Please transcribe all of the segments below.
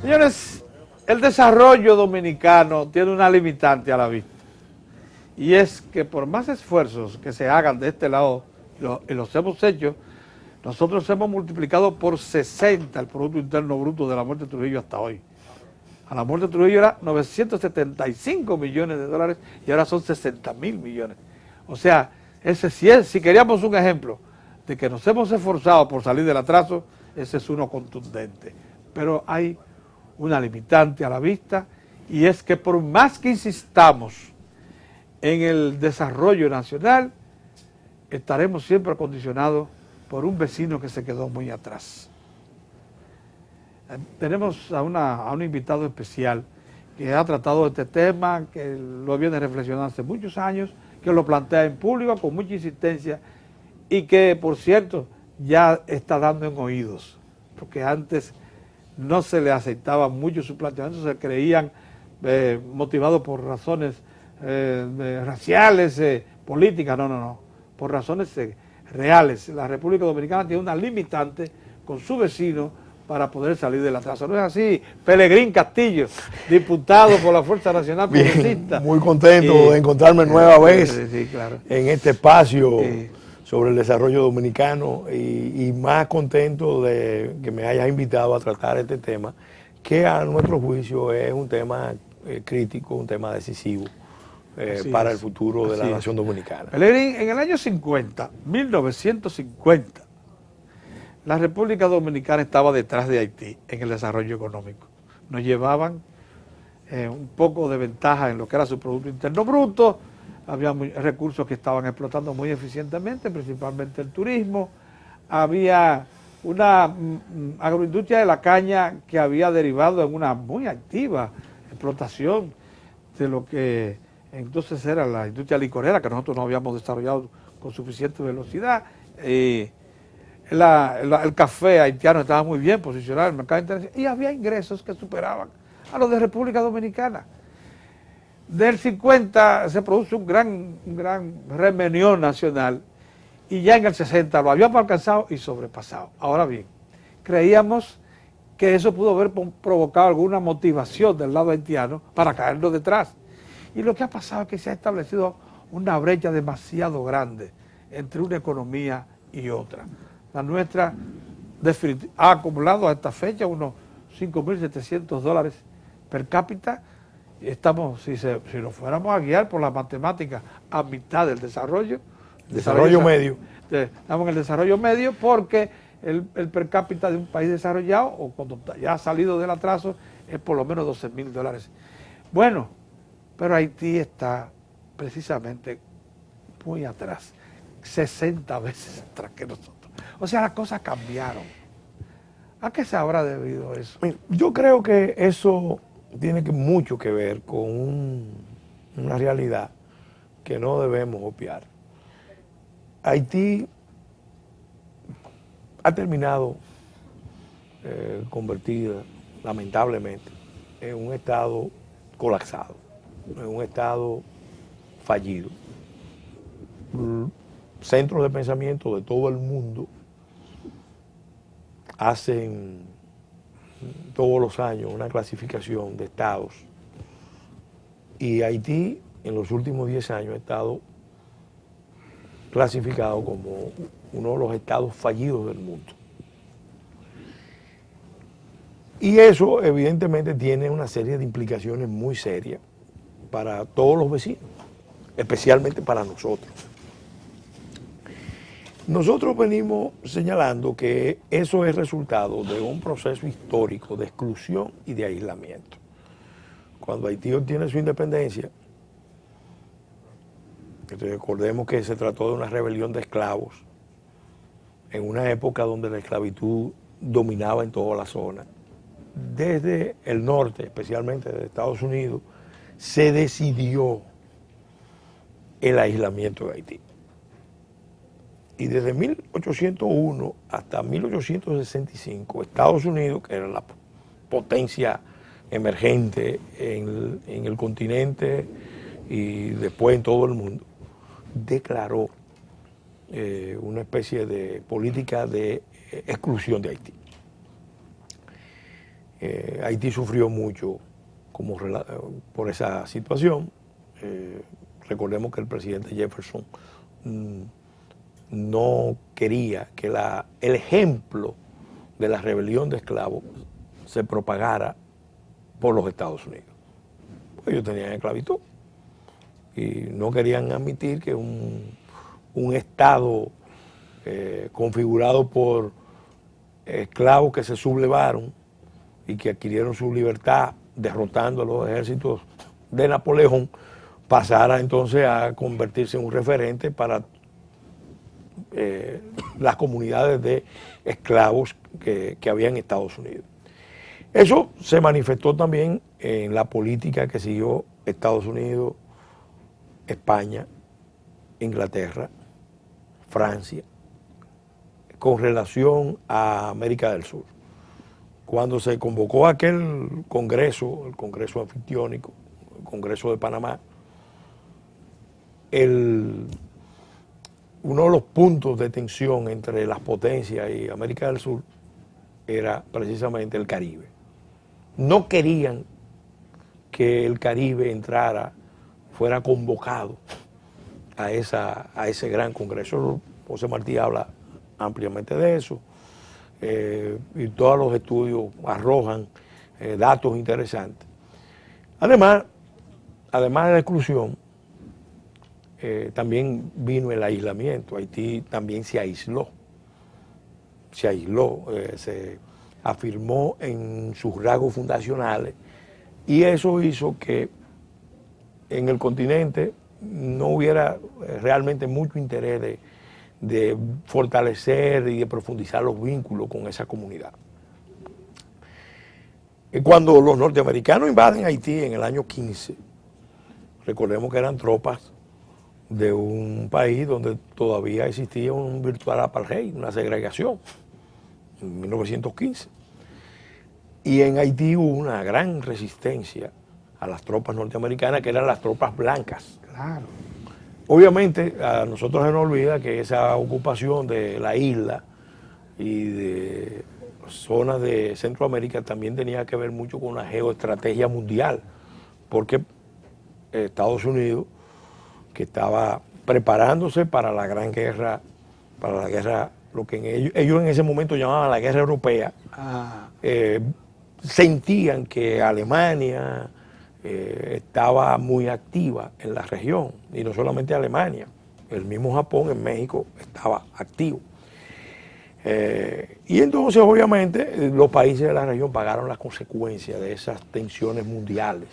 Señores, el desarrollo dominicano tiene una limitante a la vista, y es que por más esfuerzos que se hagan de este lado, y los hemos hecho, nosotros hemos multiplicado por 60 el Producto Interno Bruto de la muerte de Trujillo hasta hoy. A la muerte de Trujillo era 975 millones de dólares y ahora son 60.000 millones. O sea, si queríamos un ejemplo de que nos hemos esforzado por salir del atraso, ese es uno contundente. Pero hay una limitante a la vista, y es que por más que insistamos en el desarrollo nacional, estaremos siempre condicionados por un vecino que se quedó muy atrás. Tenemos a un invitado especial que ha tratado este tema, que lo viene reflexionando hace muchos años, que lo plantea en público con mucha insistencia y que, por cierto, ya está dando en oídos, porque antes no se le aceptaban mucho sus planteamientos, se creían motivados por razones raciales, políticas, no, por razones reales. La República Dominicana tiene una limitante con su vecino para poder salir del atraso. ¿No es así? Pelegrín Castillo, diputado por la Fuerza Nacional Progresista. Muy contento de encontrarme nueva vez sí, claro, en este espacio sobre el desarrollo dominicano, y más contento de que me hayas invitado a tratar este tema, que a nuestro juicio es un tema crítico, un tema decisivo para el futuro de la nación dominicana. Pelegrín, en el año 50, 1950, la República Dominicana estaba detrás de Haití en el desarrollo económico. Nos llevaban un poco de ventaja en lo que era su Producto Interno Bruto, había recursos que estaban explotando muy eficientemente, principalmente el turismo, había una agroindustria de la caña que había derivado en una muy activa explotación de lo que entonces era la industria licorera, que nosotros no habíamos desarrollado con suficiente velocidad. El café haitiano estaba muy bien posicionado en el mercado internacional y había ingresos que superaban a los de República Dominicana. Del 50 se produce un gran remenión nacional, y ya en el 60 lo habíamos alcanzado y sobrepasado. Ahora bien, creíamos que eso pudo haber provocado alguna motivación del lado haitiano para caernos detrás. Y lo que ha pasado es que se ha establecido una brecha demasiado grande entre una economía y otra. La nuestra ha acumulado a esta fecha unos $5.700 per cápita. Estamos, si nos fuéramos a guiar por las matemáticas, a mitad del desarrollo. Desarrollo medio. Estamos en el desarrollo medio, porque el per cápita de un país desarrollado, o cuando ya ha salido del atraso, es por lo menos $12.000. Bueno, pero Haití está precisamente muy atrás, 60 veces atrás que nosotros. O sea, las cosas cambiaron. ¿A qué se habrá debido eso? Yo creo que eso tiene mucho que ver con una realidad que no debemos obviar. Haití ha terminado convertida, lamentablemente, en un estado colapsado, en un estado fallido. Centros de pensamiento de todo el mundo hacen todos los años una clasificación de estados, y Haití en los últimos 10 años ha estado clasificado como uno de los estados fallidos del mundo. Y eso evidentemente tiene una serie de implicaciones muy serias para todos los vecinos, especialmente para nosotros. Nosotros venimos señalando que eso es resultado de un proceso histórico de exclusión y de aislamiento. Cuando Haití obtiene su independencia, recordemos que se trató de una rebelión de esclavos en una época donde la esclavitud dominaba en toda la zona. Desde el norte, especialmente de Estados Unidos, se decidió el aislamiento de Haití. Y desde 1801 hasta 1865, Estados Unidos, que era la potencia emergente en el continente y después en todo el mundo, declaró una especie de política de exclusión de Haití. Haití sufrió mucho por esa situación. Recordemos que el presidente Jefferson no quería que el ejemplo de la rebelión de esclavos se propagara por los Estados Unidos. Pues ellos tenían esclavitud y no querían admitir que un Estado configurado por esclavos que se sublevaron y que adquirieron su libertad derrotando a los ejércitos de Napoleón, pasara entonces a convertirse en un referente para las comunidades de esclavos que había en Estados Unidos. Eso se manifestó también en la política que siguió Estados Unidos, España, Inglaterra, Francia, con relación a América del Sur. Cuando se convocó aquel congreso, el Congreso Anfictiónico, el Congreso de Panamá, uno de los puntos de tensión entre las potencias y América del Sur era precisamente el Caribe. No querían que el Caribe fuera convocado a ese gran congreso. José Martí habla ampliamente de eso, y todos los estudios arrojan datos interesantes. Además de la exclusión, también vino el aislamiento. Haití también se aisló, se afirmó en sus rasgos fundacionales, y eso hizo que en el continente no hubiera realmente mucho interés de fortalecer y de profundizar los vínculos con esa comunidad. Cuando los norteamericanos invaden Haití en el año 15, recordemos que eran tropas de un país donde todavía existía un virtual apartheid, una segregación, en 1915. Y en Haití hubo una gran resistencia a las tropas norteamericanas, que eran las tropas blancas. Claro. Obviamente a nosotros se nos olvida que esa ocupación de la isla y de zonas de Centroamérica también tenía que ver mucho con una geoestrategia mundial, porque Estados Unidos, que estaba preparándose para la gran guerra, lo que ellos en ese momento llamaban la guerra europea, sentían que Alemania estaba muy activa en la región, y no solamente Alemania, el mismo Japón en México estaba activo. Y entonces obviamente los países de la región pagaron las consecuencias de esas tensiones mundiales,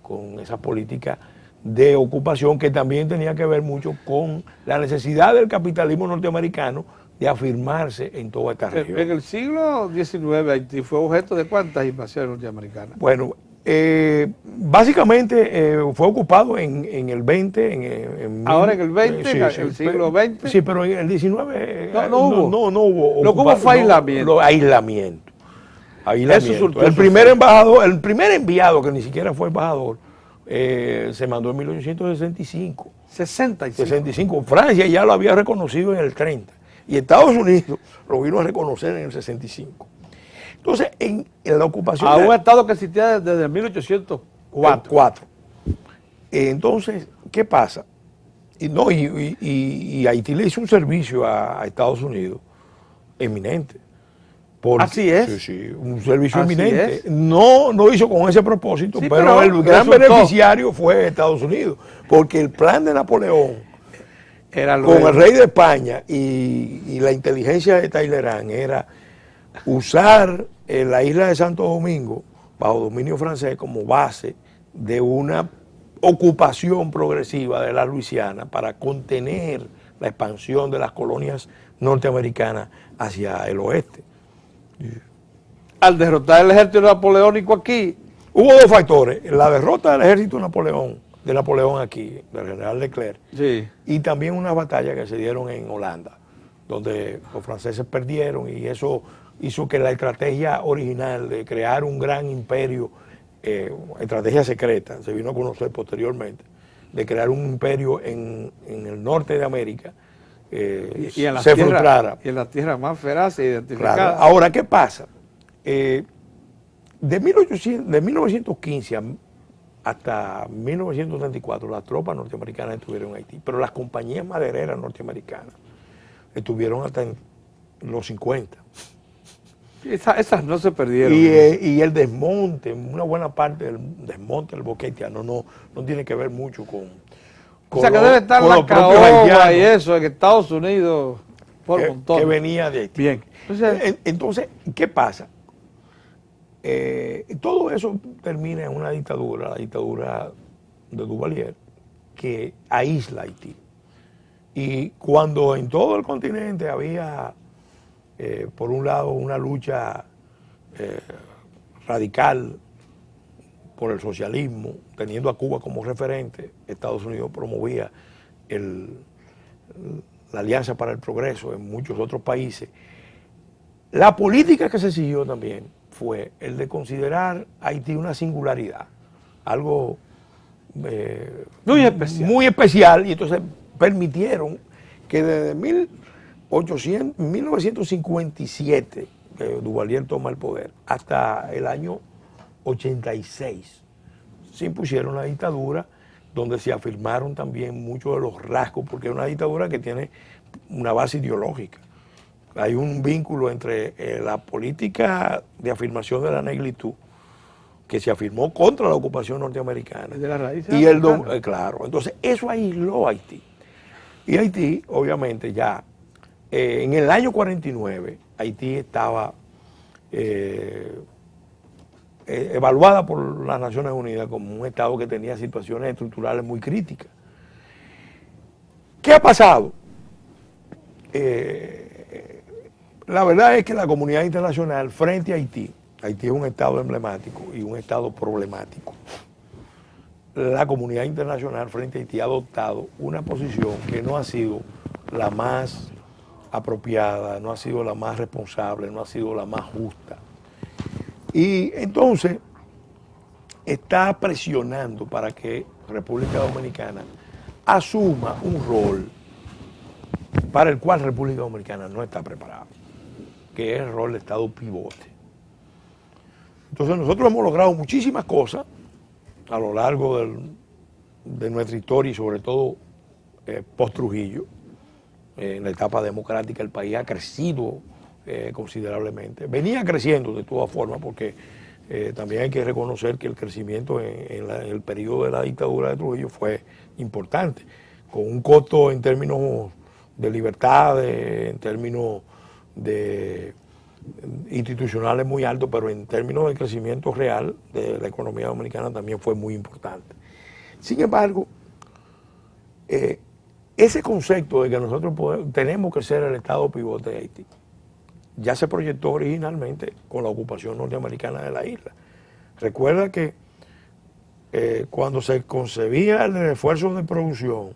con esa política de ocupación que también tenía que ver mucho con la necesidad del capitalismo norteamericano de afirmarse en toda esta región. En el siglo XIX Haití fue objeto de ¿cuántas invasiones norteamericanas? Bueno, básicamente fue ocupado en el 20. Ahora en el 20, en el siglo XX. Sí, pero en el 19 no hubo. No hubo. Lo que hubo fue aislamiento. Aislamiento. Eso el primer embajador, el primer enviado, que ni siquiera fue embajador, se mandó en 1865. 65. Francia ya lo había reconocido en el 30. Y Estados Unidos lo vino a reconocer en el 65. Entonces, en la ocupación... A un Estado que existía desde 1804. Entonces, ¿qué pasa? Y Haití le hizo un servicio a Estados Unidos eminente. Así es. Sí, un servicio eminente. No lo hizo con ese propósito, pero el gran beneficiario fue Estados Unidos, porque el plan de Napoleón con el rey de España y la inteligencia de Talleyrand era usar la isla de Santo Domingo bajo dominio francés como base de una ocupación progresiva de la Luisiana para contener la expansión de las colonias norteamericanas hacia el oeste. Al derrotar el ejército napoleónico aquí, hubo dos factores: la derrota del ejército de Napoleón aquí, del general Leclerc, sí, y también una batalla que se dieron en Holanda, donde los franceses perdieron, y eso hizo que la estrategia original de crear un gran imperio, estrategia secreta, se vino a conocer posteriormente, de crear un imperio en el norte de América, y en se frustrara. Y en las tierras más feraces identificadas. Claro. Ahora, ¿qué pasa? de 1915 hasta 1934 las tropas norteamericanas estuvieron en Haití, pero las compañías madereras norteamericanas estuvieron hasta en los 50. Esas no se perdieron. Y el desmonte, una buena parte del desmonte del boquete haitiano no tiene que ver mucho con o sea, que debe estar la caoba y eso en Estados Unidos por montón. Que venía de Haití. Bien. Entonces, ¿qué pasa? Todo eso termina en una dictadura, la dictadura de Duvalier, que aísla a Haití. Y cuando en todo el continente había, por un lado, una lucha radical por el socialismo, teniendo a Cuba como referente, Estados Unidos promovía la Alianza para el Progreso en muchos otros países. La política que se siguió también fue el de considerar a Haití una singularidad, algo muy especial, y entonces permitieron que desde 1957, que Duvalier toma el poder, hasta el año 86, se impusieron la dictadura, donde se afirmaron también muchos de los rasgos, porque es una dictadura que tiene una base ideológica. Hay un vínculo entre la política de afirmación de la negritud, que se afirmó contra la ocupación norteamericana, de la raíz y claro, entonces eso aisló a Haití. Y Haití, obviamente, ya en el año 49, Haití estaba evaluada por las Naciones Unidas como un estado que tenía situaciones estructurales muy críticas. ¿Qué ha pasado? La verdad es que la comunidad internacional frente a Haití es un estado emblemático y un estado problemático. La comunidad internacional frente a Haití ha adoptado una posición que no ha sido la más apropiada, no ha sido la más responsable, no ha sido la más justa. Y entonces está presionando para que República Dominicana asuma un rol para el cual República Dominicana no está preparada, que es el rol de Estado pivote. Entonces nosotros hemos logrado muchísimas cosas a lo largo de nuestra historia y sobre todo post-Trujillo. En la etapa democrática el país ha crecido considerablemente. Venía creciendo de todas formas porque también hay que reconocer que el crecimiento en el periodo de la dictadura de Trujillo fue importante, con un costo en términos de libertad, en términos institucionales muy alto, pero en términos de crecimiento real de la economía dominicana también fue muy importante. Sin embargo, ese concepto de que nosotros tenemos que ser el Estado pivote de Haití ya se proyectó originalmente con la ocupación norteamericana de la isla. Recuerda que cuando se concebía el esfuerzo de producción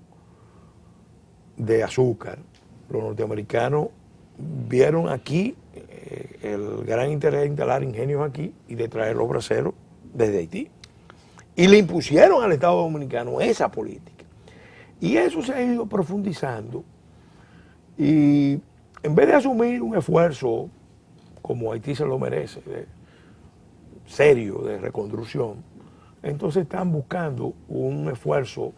de azúcar, los norteamericanos vieron aquí el gran interés de instalar ingenios aquí y de traer los braceros desde Haití. Y le impusieron al Estado Dominicano esa política. Y eso se ha ido profundizando. Y en vez de asumir un esfuerzo como Haití se lo merece, serio, de reconstrucción, entonces están buscando un esfuerzo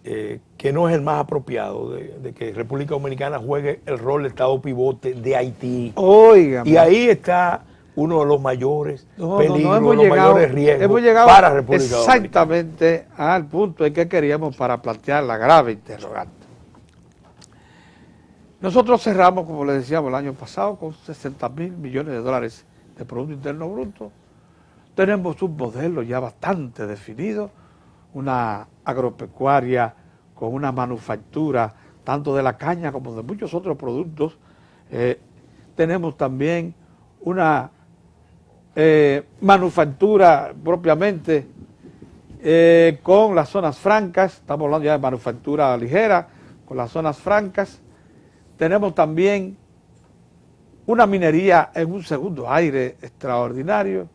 que no es el más apropiado, de que República Dominicana juegue el rol de Estado pivote de Haití. Óigame. Y ahí está uno de los mayores peligros, mayores riesgos para República Dominicana. Exactamente al punto en que queríamos para plantear la grave interrogante. Nosotros cerramos, como les decíamos, el año pasado con 60.000 millones de dólares de Producto Interno Bruto. Tenemos un modelo ya bastante definido, una agropecuaria con una manufactura tanto de la caña como de muchos otros productos. Tenemos también una manufactura propiamente con las zonas francas, estamos hablando ya de manufactura ligera, con las zonas francas. Tenemos también una minería en un segundo aire extraordinario.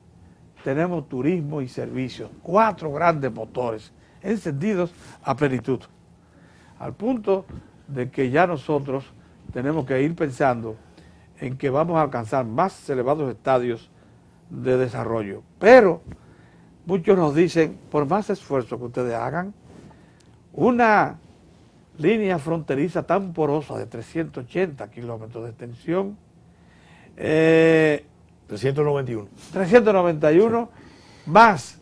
Tenemos turismo y servicios, 4 grandes motores encendidos a plenitud, al punto de que ya nosotros tenemos que ir pensando en que vamos a alcanzar más elevados estadios de desarrollo. Pero muchos nos dicen, por más esfuerzo que ustedes hagan, una línea fronteriza tan porosa de 380 kilómetros de extensión, 391, más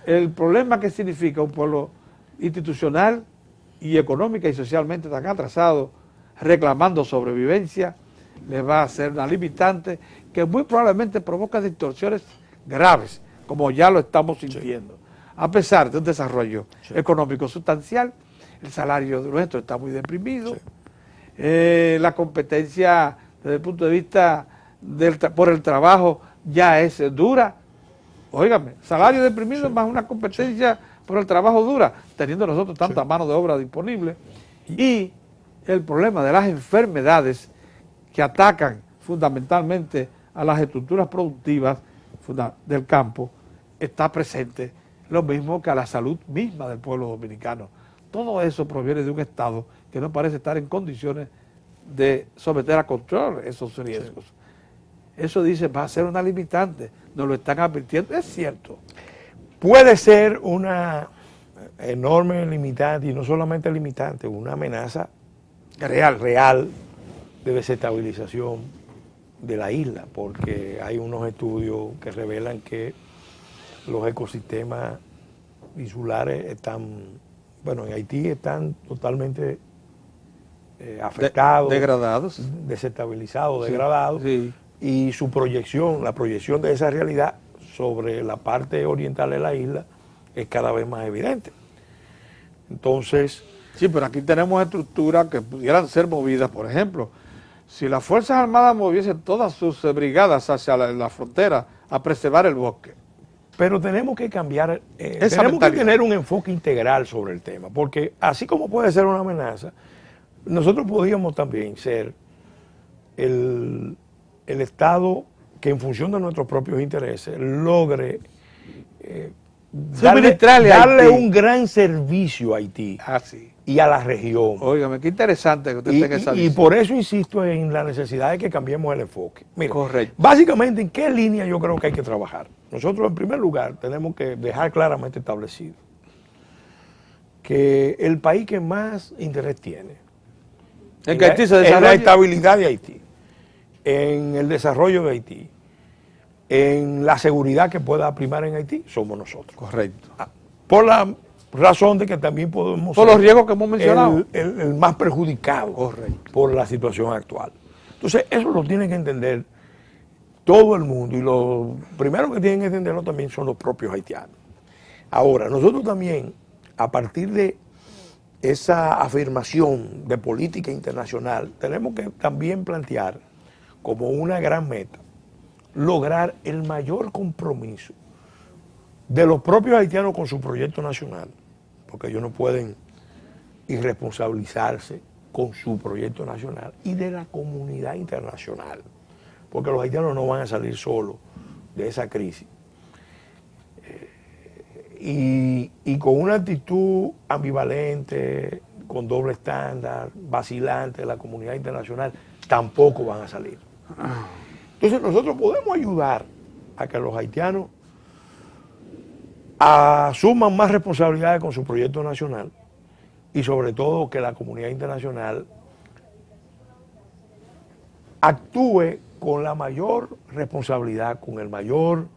el problema que significa un pueblo institucional y económica y socialmente tan atrasado, reclamando sobrevivencia, le va a ser una limitante que muy probablemente provoca distorsiones graves, como ya lo estamos sintiendo. Sí. A pesar de un desarrollo económico sustancial, el salario nuestro está muy deprimido, la competencia desde el punto de vista por el trabajo ya es dura. Óigame, salario deprimido más una competencia por el trabajo dura, teniendo nosotros tanta mano de obra disponible, y el problema de las enfermedades que atacan fundamentalmente a las estructuras productivas del campo está presente, lo mismo que a la salud misma del pueblo dominicano. Todo eso proviene de un Estado que no parece estar en condiciones de someter a control esos riesgos. Sí. Eso dice, va a ser una limitante, nos lo están advirtiendo, es cierto. Puede ser una enorme limitante, y no solamente limitante, una amenaza real de desestabilización de la isla, porque hay unos estudios que revelan que los ecosistemas insulares están, bueno, en Haití están totalmente afectados, degradados, desestabilizados, degradados, sí. Y su proyección, la proyección de esa realidad sobre la parte oriental de la isla es cada vez más evidente. Entonces... Sí, pero aquí tenemos estructuras que pudieran ser movidas, por ejemplo, si las Fuerzas Armadas moviesen todas sus brigadas hacia la frontera a preservar el bosque. Pero tenemos que cambiar, tenemos que tener un enfoque integral sobre el tema, porque así como puede ser una amenaza, nosotros podríamos también ser el Estado que en función de nuestros propios intereses logre darle un gran servicio a Haití y a la región. Óigame, qué interesante que usted tenga esa visión. Y por eso insisto en la necesidad de que cambiemos el enfoque. Mira, correcto. Básicamente, ¿en qué línea yo creo que hay que trabajar? Nosotros, en primer lugar, tenemos que dejar claramente establecido que el país que más interés tiene en la estabilidad de Haití, en el desarrollo de Haití, en la seguridad que pueda primar en Haití, somos nosotros. Correcto. Por la razón de que también podemos por los riesgos que hemos mencionado, el más perjudicado. Correcto. Por la situación actual. Entonces, eso lo tiene que entender todo el mundo, y lo primero que tienen que entenderlo también son los propios haitianos. Ahora, nosotros también, a partir de esa afirmación de política internacional, tenemos que también plantear como una gran meta lograr el mayor compromiso de los propios haitianos con su proyecto nacional, porque ellos no pueden irresponsabilizarse con su proyecto nacional, y de la comunidad internacional, porque los haitianos no van a salir solos de esa crisis. Y con una actitud ambivalente, con doble estándar, vacilante de la comunidad internacional, tampoco van a salir. Entonces nosotros podemos ayudar a que los haitianos asuman más responsabilidades con su proyecto nacional, y sobre todo que la comunidad internacional actúe con la mayor responsabilidad, con el mayor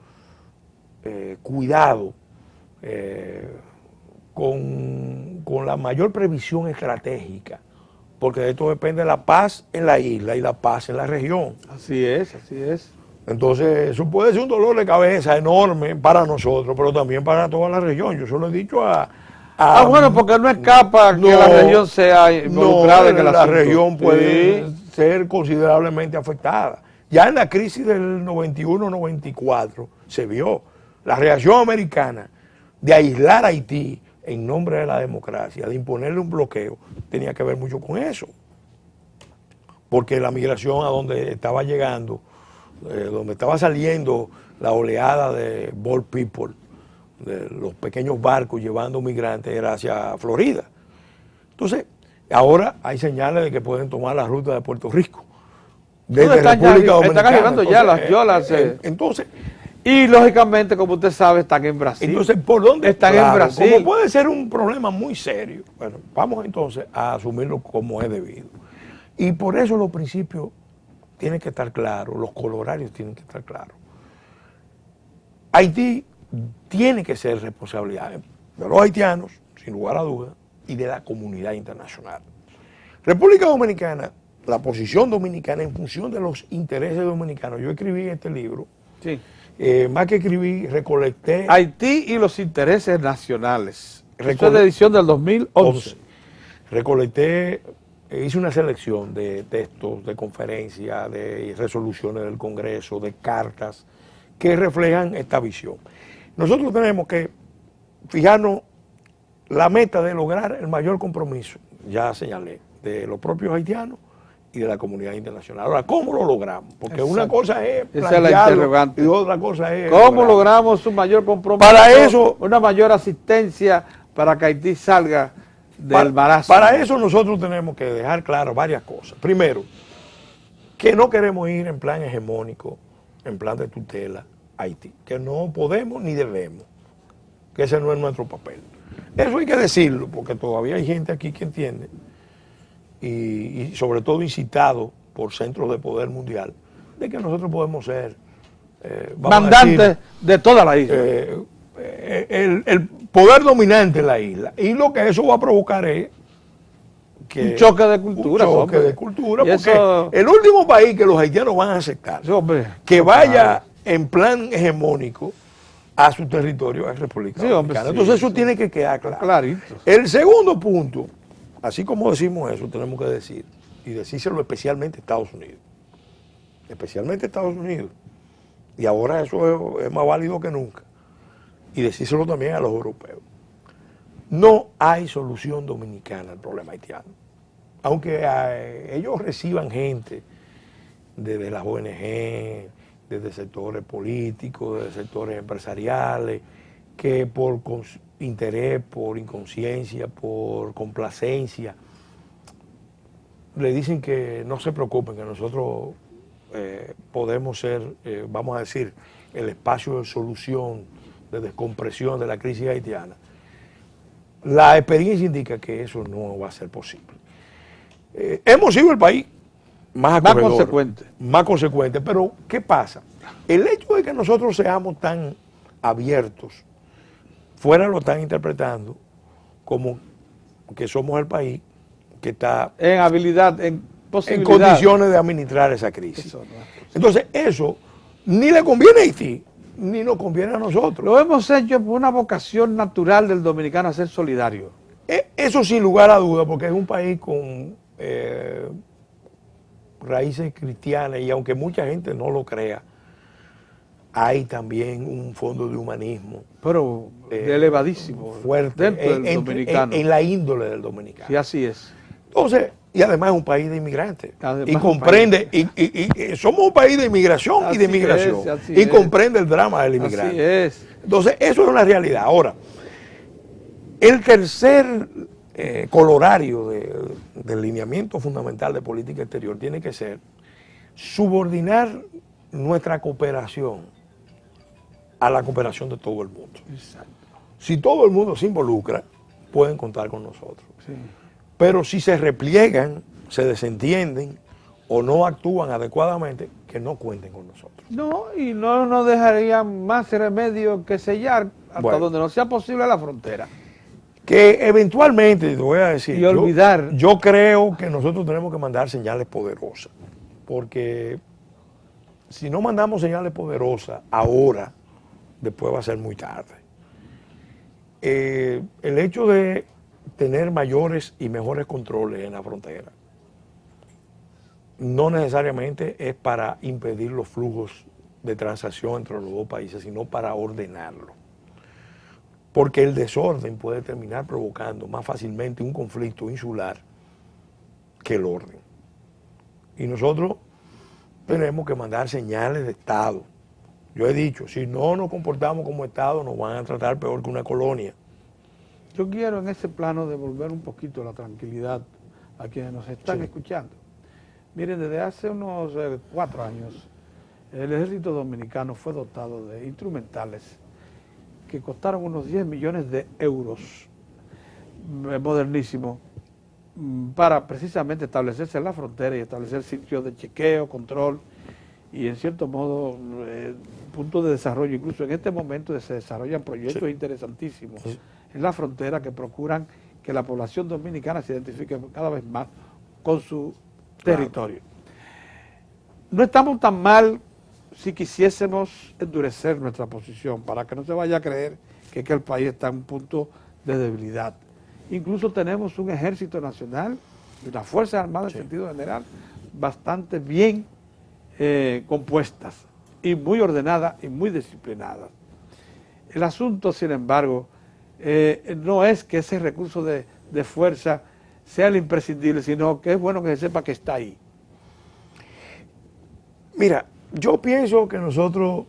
cuidado, con la mayor previsión estratégica, porque de esto depende la paz en la isla y la paz en la región. Así es, así es. Entonces, eso puede ser un dolor de cabeza enorme para nosotros, pero también para toda la región. Yo se lo he dicho bueno, porque no escapa que la región sea involucrada en el asunto. La región puede ser considerablemente afectada. Ya en la crisis del 91-94 se vio la reacción americana de aislar a Haití en nombre de la democracia, de imponerle un bloqueo, tenía que ver mucho con eso. Porque la migración a donde estaba llegando, donde estaba saliendo la oleada de boat people, de los pequeños barcos llevando migrantes, era hacia Florida. Entonces, ahora hay señales de que pueden tomar la ruta de Puerto Rico, desde República Dominicana. Están arribando ya las yolas. Entonces, Y lógicamente, como usted sabe, están en Brasil. Entonces, ¿por dónde están en Brasil? Como puede ser un problema muy serio. Bueno, vamos entonces a asumirlo como es debido. Y por eso los principios tienen que estar claros, los colorarios tienen que estar claros. Haití tiene que ser responsabilidad de los haitianos, sin lugar a dudas, y de la comunidad internacional. República Dominicana, la posición dominicana en función de los intereses dominicanos. Yo escribí este libro. Sí. Más que escribí, recolecté. Haití y los intereses nacionales. Esto es la edición del 2011. Recolecté, hice una selección de textos, de conferencias, de resoluciones del Congreso, de cartas que reflejan esta visión. Nosotros tenemos que fijarnos la meta de lograr el mayor compromiso, ya señalé, de los propios haitianos y de la comunidad internacional. Ahora, ¿cómo lo logramos? Porque exacto, una cosa es esa es la interrogante. Y otra cosa es... ¿Cómo logramos un mayor compromiso? Para eso... Una mayor asistencia para que Haití salga del marasmo. Para eso nosotros tenemos que dejar claro varias cosas. Primero, que no queremos ir en plan hegemónico, en plan de tutela a Haití. Que no podemos ni debemos. Que ese no es nuestro papel. Eso hay que decirlo, porque todavía hay gente aquí que entiende, y sobre todo incitado por centros de poder mundial, de que nosotros podemos ser mandantes de toda la isla. El poder dominante en la isla. Y lo que eso va a provocar es que un choque de cultura. Un choque de cultura, porque eso... el último país que los haitianos van a aceptar que vaya en plan hegemónico a su territorio es República Dominicana. Entonces eso tiene que quedar claro. Clarito. El segundo punto, así como decimos eso, tenemos que decir, y decírselo especialmente a Estados Unidos. Especialmente a Estados Unidos. Y ahora eso es más válido que nunca. Y decírselo también a los europeos. No hay solución dominicana al problema haitiano. Aunque ellos reciban gente desde las ONG, desde sectores políticos, desde sectores empresariales, que por interés, por inconsciencia, por complacencia, le dicen que no se preocupen, que nosotros podemos ser, vamos a decir, el espacio de solución, de descompresión de la crisis haitiana. La experiencia indica que eso no va a ser posible. Hemos sido el país más consecuente. Más consecuente, pero ¿qué pasa? El hecho de que nosotros seamos tan abiertos, fuera lo están interpretando como que somos el país que está en habilidad, en posibilidad, en condiciones de administrar esa crisis. Entonces eso ni le conviene a Haití, ni nos conviene a nosotros. Lo hemos hecho por una vocación natural del dominicano a ser solidario. Eso sin lugar a duda, porque es un país con raíces cristianas, y aunque mucha gente no lo crea, hay también un fondo de humanismo. Pero elevadísimo. Fuerte. Dentro del dominicano. En la índole del dominicano. Sí, así es. Entonces, y además es un país de inmigrantes. Y comprende, y somos un país de inmigración y de migración. Y comprende el drama del inmigrante. Así es. Entonces, eso es una realidad. Ahora, el tercer colorario del lineamiento fundamental de política exterior tiene que ser subordinar nuestra cooperación a la cooperación de todo el mundo. Exacto. Si todo el mundo se involucra, pueden contar con nosotros. Sí. Pero si se repliegan, se desentienden o no actúan adecuadamente, que no cuenten con nosotros. No, y no nos dejaría más remedio que sellar hasta donde no sea posible la frontera. Que eventualmente, te voy a decir, y olvidar. Yo creo que nosotros tenemos que mandar señales poderosas, porque si no mandamos señales poderosas ahora, después va a ser muy tarde. El hecho de tener mayores y mejores controles en la frontera no necesariamente es para impedir los flujos de transacción entre los dos países, sino para ordenarlo. Porque el desorden puede terminar provocando más fácilmente un conflicto insular que el orden. Y nosotros tenemos que mandar señales de Estado. Yo he dicho, si no nos comportamos como Estado, nos van a tratar peor que una colonia. Yo quiero en ese plano devolver un poquito la tranquilidad a quienes nos están escuchando. Miren, desde hace unos 4 años, el ejército dominicano fue dotado de instrumentales que costaron unos 10 millones de euros, modernísimos, para precisamente establecerse en la frontera y establecer sitios de chequeo, control y en cierto modo puntos de desarrollo. Incluso en este momento se desarrollan proyectos interesantísimos en la frontera que procuran que la población dominicana se identifique cada vez más con su territorio. No estamos tan mal si quisiésemos endurecer nuestra posición para que no se vaya a creer que el país está en un punto de debilidad. Incluso tenemos un ejército nacional y unas fuerzas armadas en sentido general bastante bien compuestas y muy ordenadas y muy disciplinadas. El asunto, sin embargo, no es que ese recurso de fuerza sea el imprescindible, sino que es bueno que se sepa que está ahí. Mira, yo pienso que nosotros,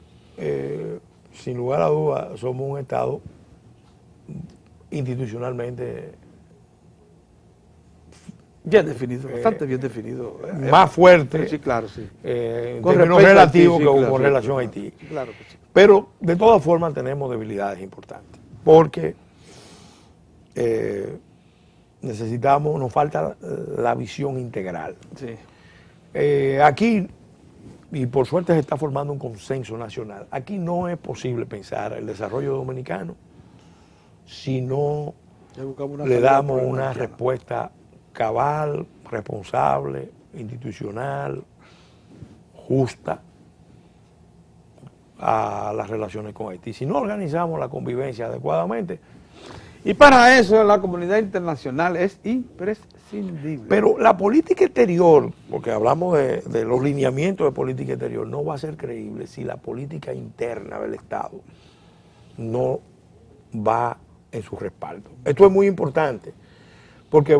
sin lugar a dudas, somos un Estado institucionalmente bien definido, bastante bien definido. Más fuerte, sí, claro, sí. En términos relativos que con relación a Haití. Sí, claro que sí. Pero de todas formas tenemos debilidades importantes, porque nos falta la visión integral. Sí. Aquí, y por suerte se está formando un consenso nacional, aquí no es posible pensar el desarrollo dominicano si no le damos una respuesta cabal, responsable, institucional, justa a las relaciones con Haití. Si no organizamos la convivencia adecuadamente. Y para eso la comunidad internacional es imprescindible. Pero la política exterior, porque hablamos de los lineamientos de política exterior, no va a ser creíble si la política interna del Estado no va en su respaldo. Esto es muy importante, porque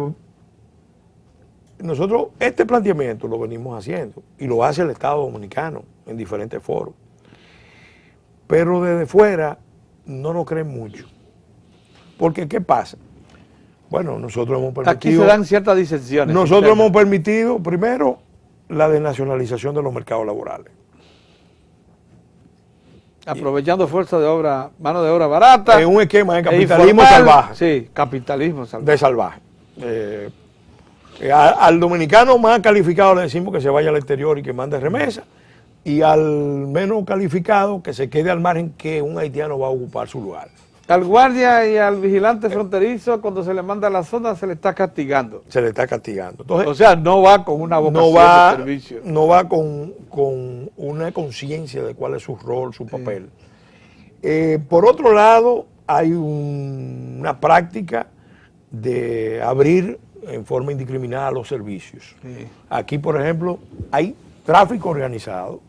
nosotros este planteamiento lo venimos haciendo y lo hace el Estado dominicano en diferentes foros. Pero desde fuera no lo creen mucho. Porque, ¿qué pasa? Bueno, nosotros hemos permitido... Aquí se dan ciertas disensiones. Nosotros hemos permitido, primero, la desnacionalización de los mercados laborales. Aprovechando fuerza de obra, mano de obra barata. En un esquema de capitalismo salvaje. Sí, capitalismo salvaje. De salvaje. Al dominicano más calificado le decimos que se vaya al exterior y que mande remesa, y al menos calificado que se quede al margen, que un haitiano va a ocupar su lugar. Al guardia y al vigilante fronterizo, cuando se le manda a la zona, se le está castigando. Se le está castigando. Entonces, o sea, no va con una vocación de servicio. No va con una conciencia de cuál es su rol, su papel. Por otro lado, hay una práctica de abrir en forma indiscriminada los servicios. Sí. Aquí, por ejemplo, hay tráfico organizado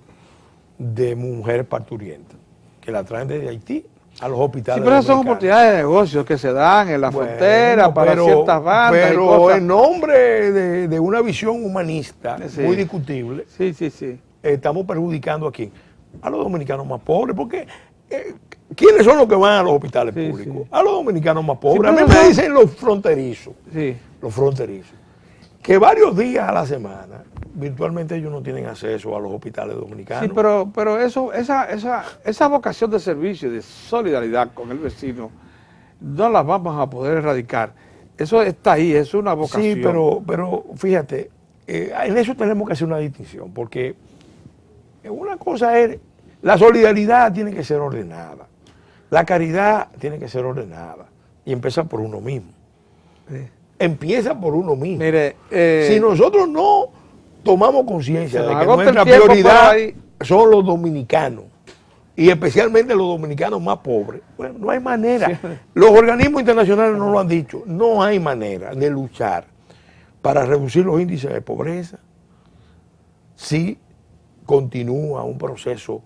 de mujeres parturientas que la traen desde Haití a los hospitales. Sí, pero esas son oportunidades de negocios que se dan en la frontera para ciertas bandas. Pero en nombre de una visión humanista muy discutible, estamos perjudicando aquí a los dominicanos más pobres, porque ¿quiénes son los que van a los hospitales públicos? A los dominicanos más pobres. A mí me dicen los fronterizos, que varios días a la semana virtualmente ellos no tienen acceso a los hospitales dominicanos. Sí, pero esa vocación de servicio, de solidaridad con el vecino, no la vamos a poder erradicar. Eso está ahí, es una vocación. Sí, pero fíjate, en eso tenemos que hacer una distinción, porque una cosa es, la solidaridad tiene que ser ordenada, la caridad tiene que ser ordenada, y empieza por uno mismo. Empieza por uno mismo. Mire, si nosotros no tomamos conciencia de que nuestra prioridad son los dominicanos, y especialmente los dominicanos más pobres, bueno, no hay manera. Sí. Los organismos internacionales nos lo han dicho, no hay manera de luchar para reducir los índices de pobreza si continúa un proceso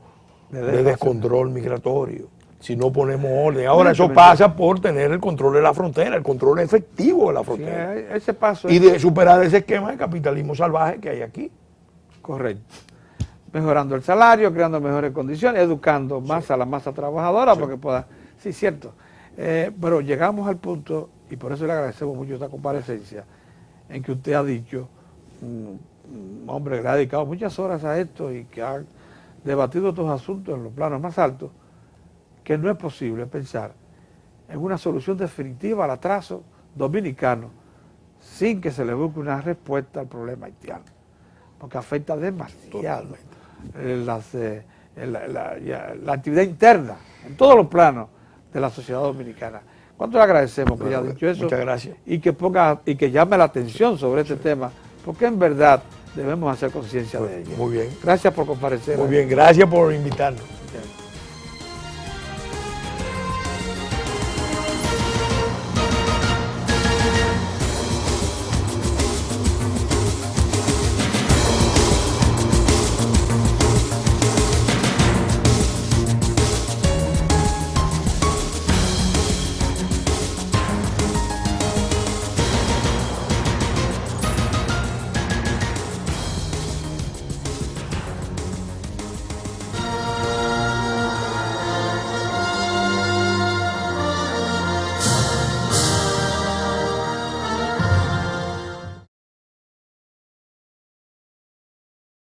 de descontrol migratorio, si no ponemos orden. Ahora eso pasa por tener el control de la frontera, el control efectivo de la frontera. Sí, ese paso y de superar ese esquema de capitalismo salvaje que hay aquí. Correcto. Mejorando el salario, creando mejores condiciones, educando más a la masa trabajadora porque pueda... Sí, cierto. Pero llegamos al punto, y por eso le agradecemos mucho esta comparecencia, en que usted ha dicho, un hombre que le ha dedicado muchas horas a esto y que ha debatido estos asuntos en los planos más altos, que no es posible pensar en una solución definitiva al atraso dominicano sin que se le busque una respuesta al problema haitiano, porque afecta demasiado la actividad interna en todos los planos de la sociedad dominicana. ¿Cuánto le agradecemos que haya dicho eso? Muchas gracias. Y que llame la atención sobre este tema, porque en verdad debemos hacer conciencia de ello. Muy bien. Gracias por comparecer. Muy bien, gracias por invitarnos.